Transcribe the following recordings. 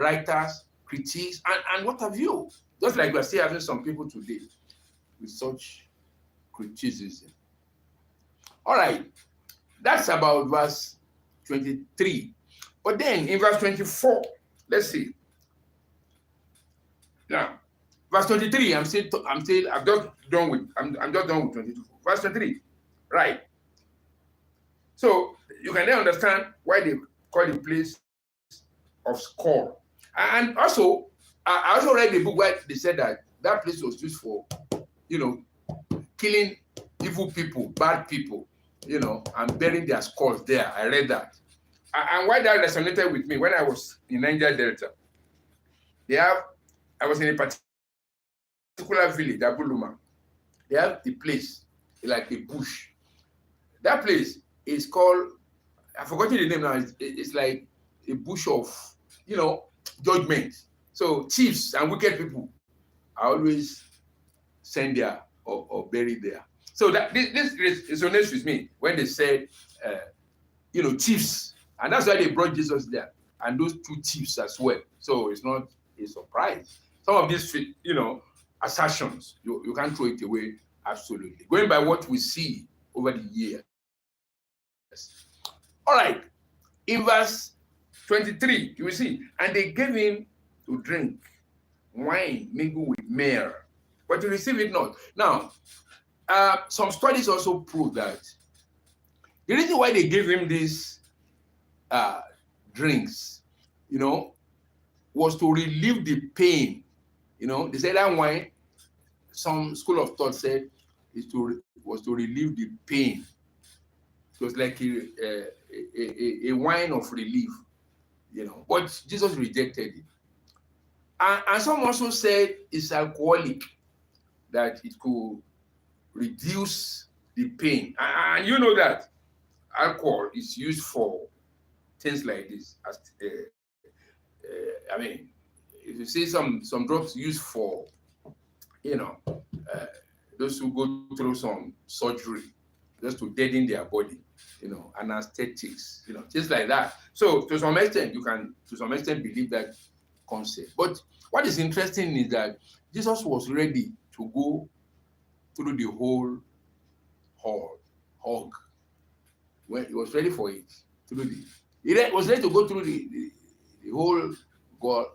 writers, critics, and what have you. Just like we're still having some people today with such criticism. All right, that's about verse 23. But then in verse 24, let's see. Now, verse 23, I'm just done with 22. Verse 23, right? So you can then understand why they call the place of skull. And also, I also read the book where they said that place was used for, killing evil people, bad people, and burying their skulls there. I read that. And why that resonated with me, when I was in Niger Delta, I was in a particular village, Abuluma. They have a place, like a bush. That place is called, I've forgotten the name now, it's like a bush of, judgment. So chiefs and wicked people are always sent there or buried there. So that this resonates with me when they said, chiefs. And that's why they brought Jesus there. And those two chiefs as well. So it's not a surprise. Some of these, assertions, you can't throw it away absolutely. Going by what we see over the years. All right. In verse 23, you will see, and they gave him to drink wine mingled with myrrh, but to receive it not. Now, some studies also prove that the reason why they gave him these drinks, was to relieve the pain. They said that wine, some school of thought said, was to relieve the pain. It was like a wine of relief, but Jesus rejected it. And some also said it's alcoholic, that it could reduce the pain. And you know that alcohol is used for things like this. If you see some drugs used for, those who go through some surgery, just to deaden their body, anesthetics, things like that. So to some extent, you can, believe that concept. But what is interesting is that Jesus was ready to go through the whole hog. When he was ready for it, he was ready to go through the whole all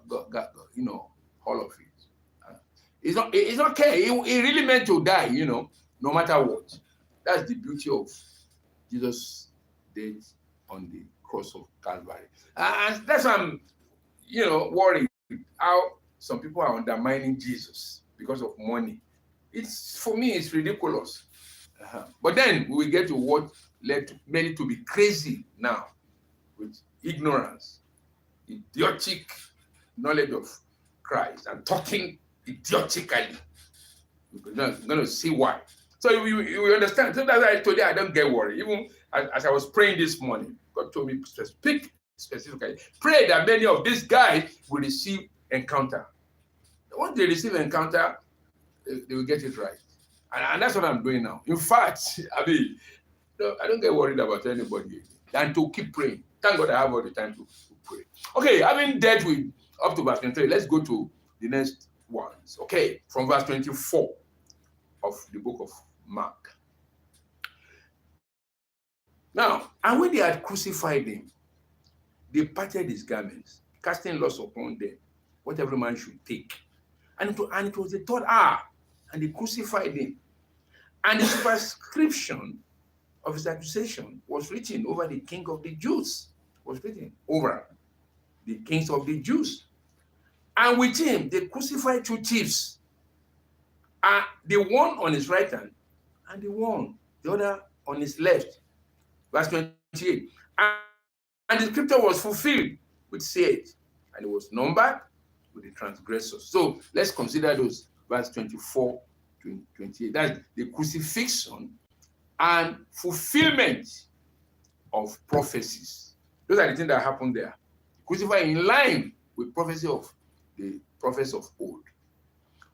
of it. It's okay. He really meant to die, no matter what. That's the beauty of Jesus' death on the cross of Calvary. And that's why I'm, worried how some people are undermining Jesus because of money. For me, it's ridiculous. But then we get to what led many to be crazy now with ignorance, idiotic knowledge of Christ, and talking idiotically. We're going to see why. So you understand. So that's why today I don't get worried. Even as I was praying this morning, God told me to speak specifically. Pray that many of these guys will receive encounter. Once they receive encounter, they will get it right. And that's what I'm doing now. In fact, I don't get worried about anybody than to keep praying. Thank God I have all the time to pray. Okay, having dealt with up to verse 23, let's go to the next ones. Okay, from verse 24 of the book of Mark. Now, and when they had crucified him, they parted his garments, casting lots upon them, what every man should take. And it was the third hour, and they crucified him. And the superscription of his accusation was written over the king of the Jews. Was written over the kings of the Jews. And with him, they crucified two thieves. The one on his right hand, and the other on his left. Verse 28. And the scripture was fulfilled, which said, and it was numbered with the transgressors. So let's consider those, verse 24 to 28. That's the crucifixion and fulfillment of prophecies. Those are the things that happened there. Crucified in line with prophecy of the prophets of old.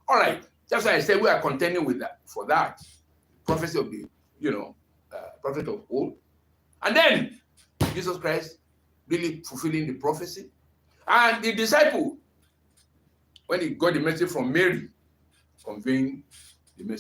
All right, that's why I said we are contending with that for that prophecy of the prophet of old, and then Jesus Christ really fulfilling the prophecy. And the disciple, when he got the message from Mary, conveying the message